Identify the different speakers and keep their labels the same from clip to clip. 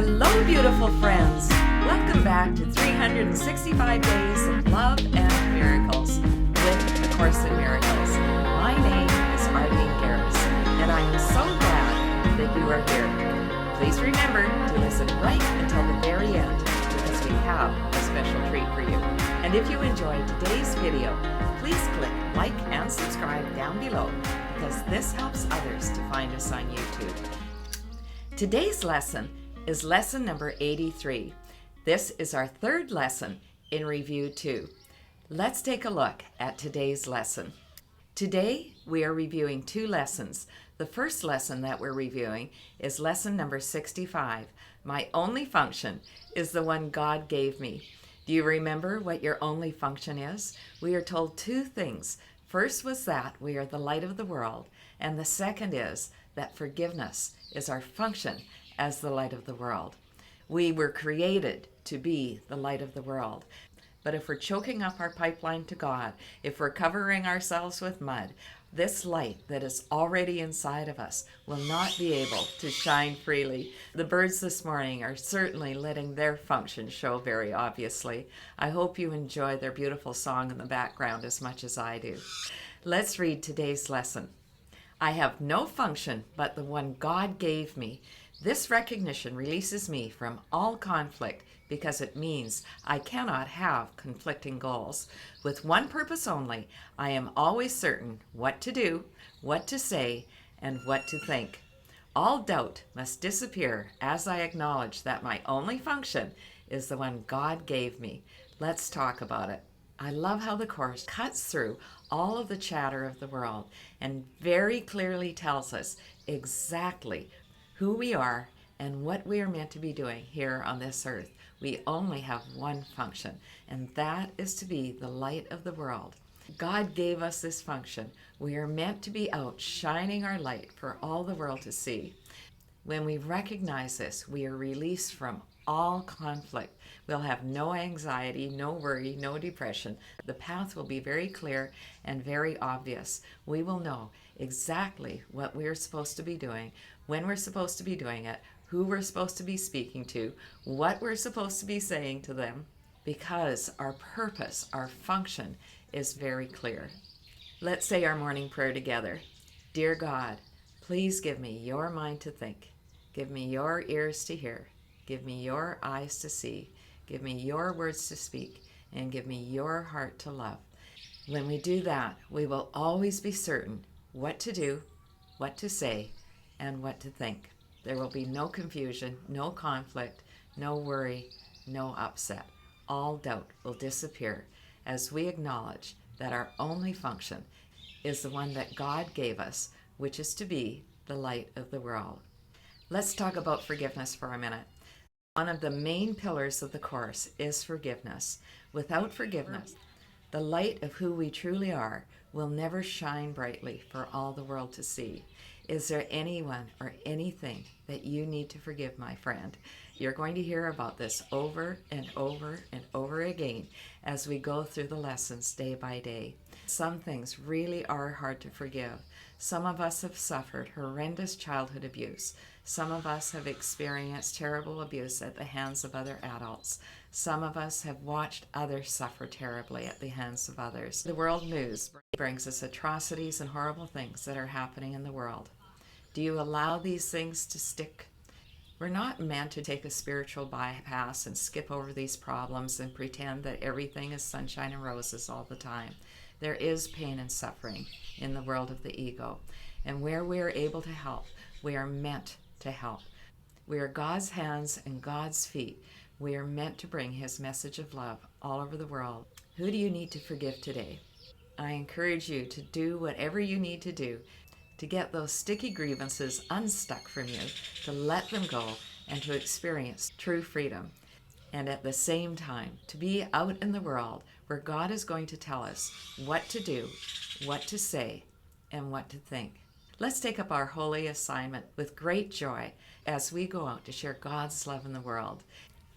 Speaker 1: Hello, beautiful friends. Welcome back to 365 Days of Love and Miracles with A Course in Miracles. My name is Arlene Geres, and I am so glad that you are here. Please remember to listen right until the very end, because we have a special treat for you. And if you enjoyed today's video, please click like and subscribe down below, because this helps others to find us on YouTube. Today's lesson is lesson number 83. This is our third lesson in Review 2. Let's take a look at today's lesson. Today we are reviewing two lessons. The first lesson that we're reviewing is lesson number 65. My only function is the one God gave me. Do you remember what your only function is? We are told two things. First was that we are the light of the world, and the second is that forgiveness is our function as the light of the world. We were created to be the light of the world. But if we're choking up our pipeline to God, if we're covering ourselves with mud, this light that is already inside of us will not be able to shine freely. The birds this morning are certainly letting their function show very obviously. I hope you enjoy their beautiful song in the background as much as I do. Let's read today's lesson. I have no function but the one God gave me. This recognition releases me from all conflict because it means I cannot have conflicting goals. With one purpose only, I am always certain what to do, what to say, and what to think. All doubt must disappear as I acknowledge that my only function is the one God gave me. Let's talk about it. I love how the Course cuts through all of the chatter of the world and very clearly tells us exactly who we are and what we are meant to be doing here on this earth. We only have one function, and that is to be the light of the world. God gave us this function. We are meant to be out shining our light for all the world to see. When we recognize this, we are released from all conflict. We'll have no anxiety, no worry, no depression. The path will be very clear and very obvious. We will know exactly what we're supposed to be doing, when we're supposed to be doing it, who we're supposed to be speaking to, what we're supposed to be saying to them, because our purpose, our function is very clear. Let's say our morning prayer together. Dear God, please give me your mind to think. Give me your ears to hear. Give me your eyes to see. Give me your words to speak. And give me your heart to love. When we do that, we will always be certain what to do, what to say, and what to think. There will be no confusion, no conflict, no worry, no upset. All doubt will disappear as we acknowledge that our only function is the one that God gave us, which is to be the light of the world. Let's talk about forgiveness for a minute. One of the main pillars of the Course is forgiveness. Without forgiveness, the light of who we truly are will never shine brightly for all the world to see. Is there anyone or anything that you need to forgive, my friend? You're going to hear about this over and over and over again as we go through the lessons day by day. Some things really are hard to forgive. Some of us have suffered horrendous childhood abuse. Some of us have experienced terrible abuse at the hands of other adults. Some of us have watched others suffer terribly at the hands of others. The world news brings us atrocities and horrible things that are happening in the world. Do you allow these things to stick? We're not meant to take a spiritual bypass and skip over these problems and pretend that everything is sunshine and roses all the time. There is pain and suffering in the world of the ego. And where we are able to help, we are meant to help. We are God's hands and God's feet. We are meant to bring His message of love all over the world. Who do you need to forgive today? I encourage you to do whatever you need to do to get those sticky grievances unstuck from you, to let them go, and to experience true freedom. And at the same time, to be out in the world where God is going to tell us what to do, what to say, and what to think. Let's take up our holy assignment with great joy as we go out to share God's love in the world.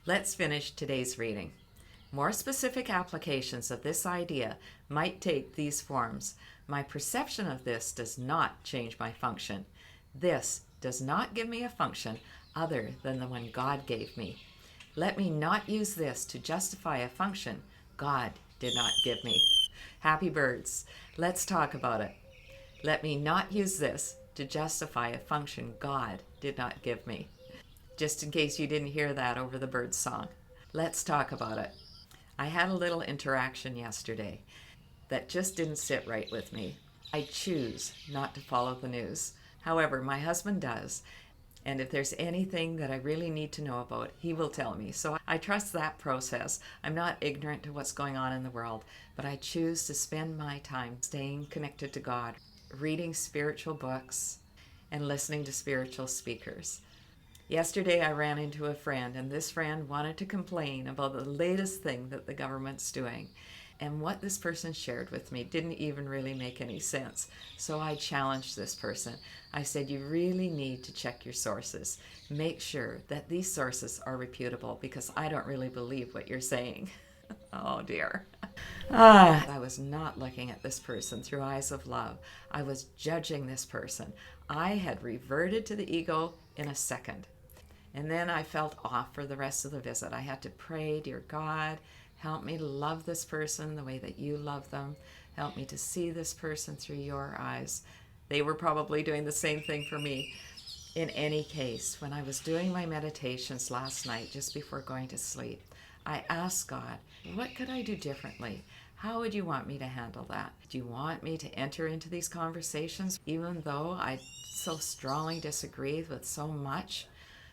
Speaker 1: Let's finish today's reading. More specific applications of this idea might take these forms. My perception of this does not change my function. This does not give me a function other than the one God gave me. Let me not use this to justify a function God did not give me. Happy birds, let's talk about it. Let me not use this to justify a function God did not give me. Just in case you didn't hear that over the bird song. Let's talk about it. I had a little interaction yesterday that just didn't sit right with me. I choose not to follow the news. However, my husband does. And if there's anything that I really need to know about, he will tell me. So I trust that process. I'm not ignorant to what's going on in the world, but I choose to spend my time staying connected to God, reading spiritual books, and listening to spiritual speakers. Yesterday I ran into a friend, and this friend wanted to complain about the latest thing that the government's doing. And what this person shared with me didn't even really make any sense. So I challenged this person. I said, you really need to check your sources. Make sure that these sources are reputable, because I don't really believe what you're saying. Oh dear. I was not looking at this person through eyes of love. I was judging this person. I had reverted to the ego in a second. And then I felt off for the rest of the visit. I had to pray, dear God, help me to love this person the way that you love them. Help me to see this person through your eyes. They were probably doing the same thing for me. In any case, when I was doing my meditations last night, just before going to sleep, I asked God, what could I do differently? How would you want me to handle that? Do you want me to enter into these conversations, even though I so strongly disagree with so much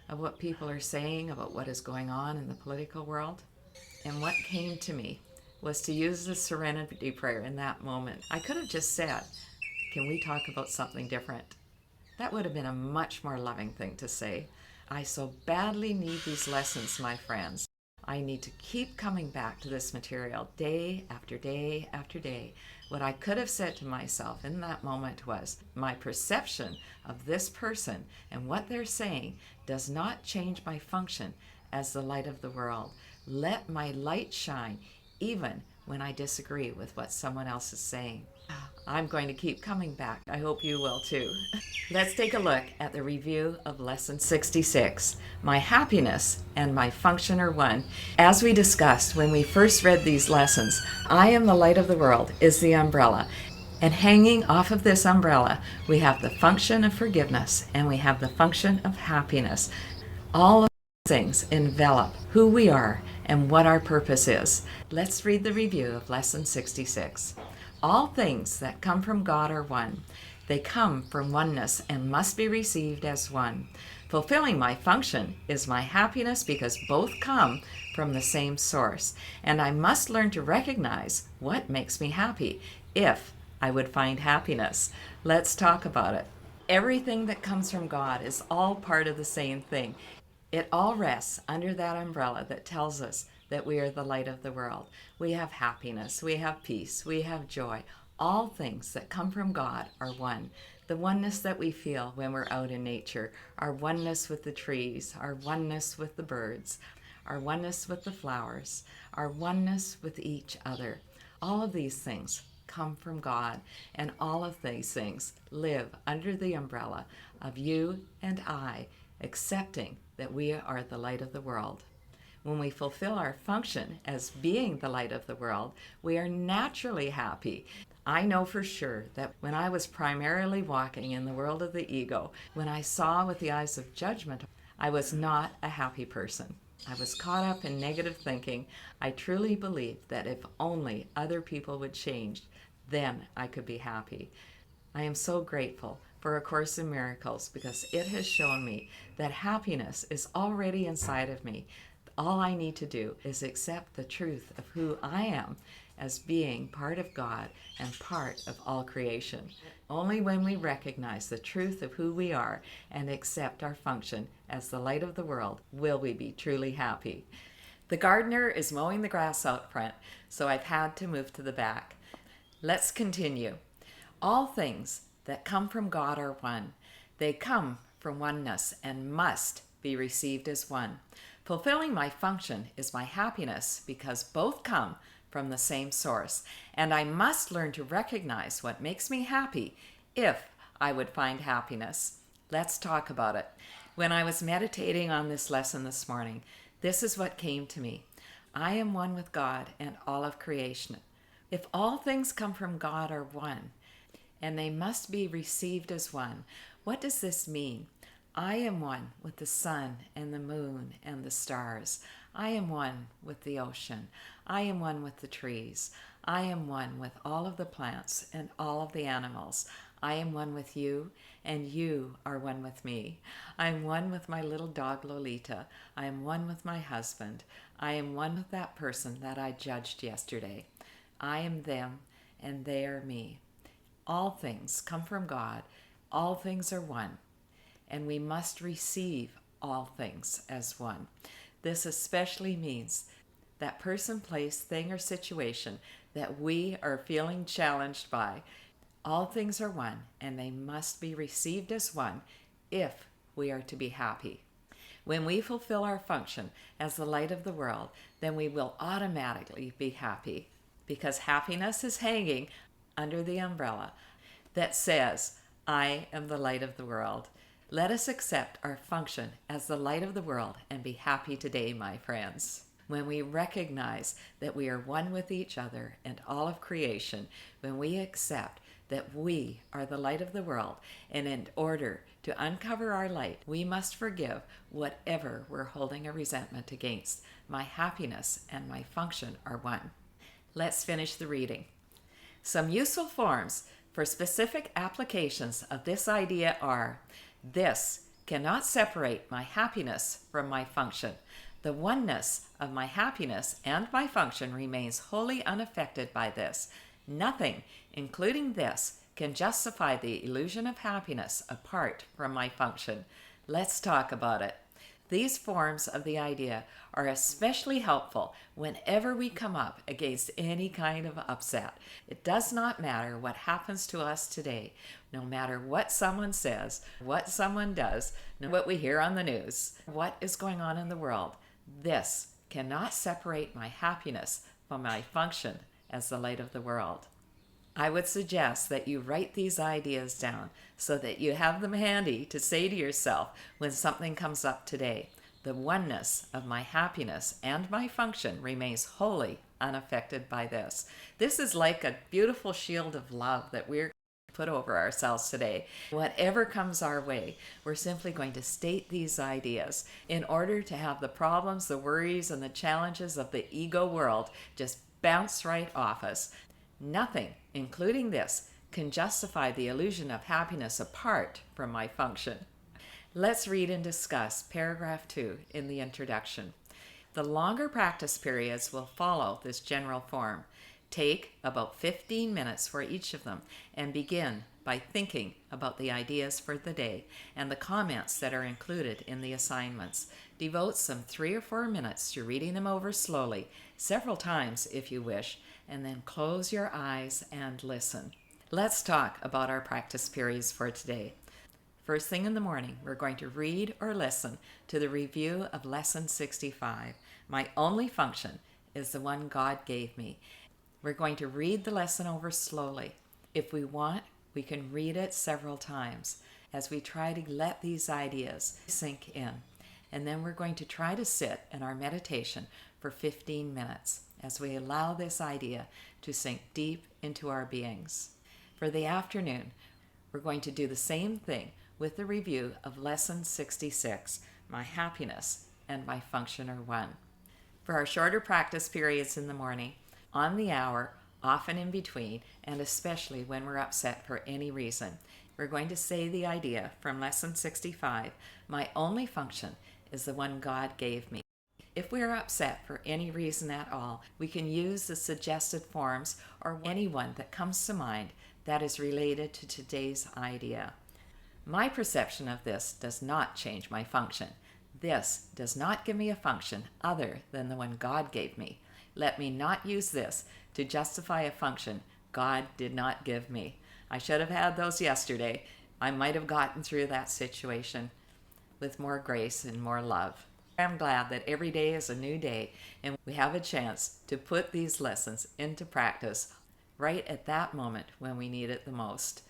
Speaker 1: of what people are saying about what is going on in the political world? And what came to me was to use the serenity prayer in that moment. I could have just said, can we talk about something different? That would have been a much more loving thing to say. I so badly need these lessons, my friends. I need to keep coming back to this material day after day after day. What I could have said to myself in that moment was, my perception of this person and what they're saying does not change my function as the light of the world. Let my light shine even when I disagree with what someone else is saying. I'm going to keep coming back. I hope you will too. Let's take a look at the review of Lesson 66. My happiness and my function are one. As we discussed when we first read these lessons, I am the light of the world is the umbrella. And hanging off of this umbrella, we have the function of forgiveness and we have the function of happiness. All of these things envelop who we are and what our purpose is. Let's read the review of Lesson 66. All things that come from God are one. They come from oneness and must be received as one. Fulfilling my function is my happiness because both come from the same source. And I must learn to recognize what makes me happy if I would find happiness. Let's talk about it. Everything that comes from God is all part of the same thing. It all rests under that umbrella that tells us that we are the light of the world. We have happiness, we have peace, we have joy. All things that come from God are one. The oneness that we feel when we're out in nature, our oneness with the trees, our oneness with the birds, our oneness with the flowers, our oneness with each other. All of these things come from God, and all of these things live under the umbrella of you and I, accepting that we are the light of the world. When we fulfill our function as being the light of the world, we are naturally happy. I know for sure that when I was primarily walking in the world of the ego, when I saw with the eyes of judgment, I was not a happy person. I was caught up in negative thinking. I truly believed that if only other people would change, then I could be happy. I am so grateful for A Course in Miracles because it has shown me that happiness is already inside of me. All I need to do is accept the truth of who I am as being part of God and part of all creation. Only when we recognize the truth of who we are and accept our function as the light of the world will we be truly happy. The gardener is mowing the grass out front, so I've had to move to the back. Let's continue. All things that come from God are one. They come from oneness and must be received as one. Fulfilling my function is my happiness because both come from the same source, and I must learn to recognize what makes me happy if I would find happiness. Let's talk about it. When I was meditating on this lesson this morning, this is what came to me. I am one with God and all of creation. If all things come from God are one, and they must be received as one, what does this mean? I am one with the sun and the moon and the stars. I am one with the ocean. I am one with the trees. I am one with all of the plants and all of the animals. I am one with you, and you are one with me. I am one with my little dog Lolita. I am one with my husband. I am one with that person that I judged yesterday. I am them, and they are me. All things come from God. All things are one, and we must receive all things as one. This especially means that person, place, thing, or situation that we are feeling challenged by. All things are one, and they must be received as one if we are to be happy. When we fulfill our function as the light of the world, then we will automatically be happy, because happiness is hanging under the umbrella that says, I am the light of the world. Let us accept our function as the light of the world and be happy today, my friends. When we recognize that we are one with each other and all of creation, when we accept that we are the light of the world, and in order to uncover our light, we must forgive whatever we're holding a resentment against. My happiness and my function are one. Let's finish the reading. Some useful forms for specific applications of this idea are: this cannot separate my happiness from my function. The oneness of my happiness and my function remains wholly unaffected by this. Nothing, including this, can justify the illusion of happiness apart from my function. Let's talk about it. These forms of the idea are especially helpful whenever we come up against any kind of upset. It does not matter what happens to us today, no matter what someone says, what someone does, what we hear on the news, what is going on in the world. This cannot separate my happiness from my function as the light of the world. I would suggest that you write these ideas down so that you have them handy to say to yourself when something comes up today. The oneness of my happiness and my function remains wholly unaffected by this. This is like a beautiful shield of love that we're put over ourselves today. Whatever comes our way, we're simply going to state these ideas in order to have the problems, the worries, and the challenges of the ego world just bounce right off us. Nothing, including this, can justify the illusion of happiness apart from my function. Let's read and discuss paragraph 2 in the introduction. The longer practice periods will follow this general form. Take about 15 minutes for each of them and begin by thinking about the ideas for the day and the comments that are included in the assignments. Devote some 3 or 4 minutes to reading them over slowly, several times if you wish, and then close your eyes and listen. Let's talk about our practice periods for today. First thing in the morning, we're going to read or listen to the review of Lesson 65. My only function is the one God gave me. We're going to read the lesson over slowly. If we want, we can read it several times as we try to let these ideas sink in. And then we're going to try to sit in our meditation for 15 minutes as we allow this idea to sink deep into our beings. For the afternoon, we're going to do the same thing with the review of Lesson 66, My Happiness and My Function Are One. For our shorter practice periods in the morning, on the hour, often in between, and especially when we're upset for any reason, we're going to say the idea from Lesson 65, My only function is the one God gave me. If we are upset for any reason at all, we can use the suggested forms or any one that comes to mind that is related to today's idea. My perception of this does not change my function. This does not give me a function other than the one God gave me. Let me not use this to justify a function God did not give me. I should have had those yesterday. I might have gotten through that situation with more grace and more love. I'm glad that every day is a new day and we have a chance to put these lessons into practice right at that moment when we need it the most.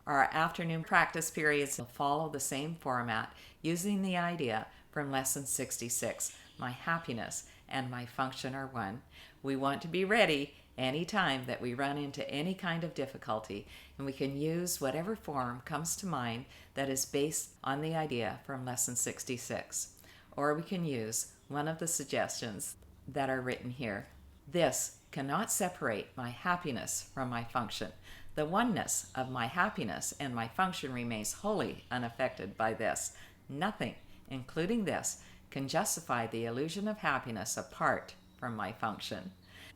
Speaker 1: Our afternoon practice periods will follow the same format using the idea from Lesson 66, my happiness and my function are one. We want to be ready anytime that we run into any kind of difficulty, and we can use whatever form comes to mind that is based on the idea from Lesson 66. Or we can use one of the suggestions that are written here. This cannot separate my happiness from my function. The oneness of my happiness and my function remains wholly unaffected by this. Nothing, including this, can justify the illusion of happiness apart from my function.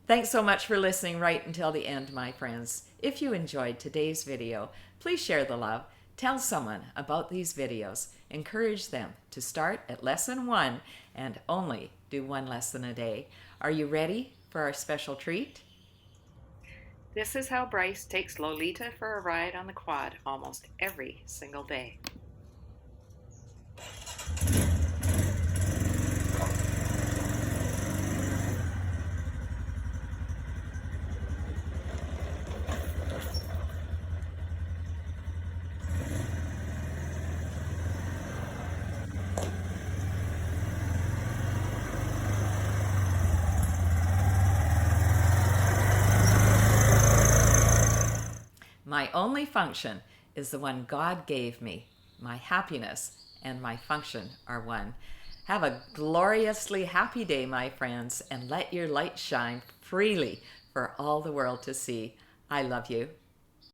Speaker 1: Thanks so much for listening right until the end, my friends. If you enjoyed today's video, please share the love. Tell someone about these videos. Encourage them to start at Lesson 1 and only do one lesson a day. Are you ready for our special treat? This is how Bryce takes Lolita for a ride on the quad almost every single day. My only function is the one God gave me. My happiness and my function are one. Have a gloriously happy day, my friends, and let your light shine freely for all the world to see. I love you.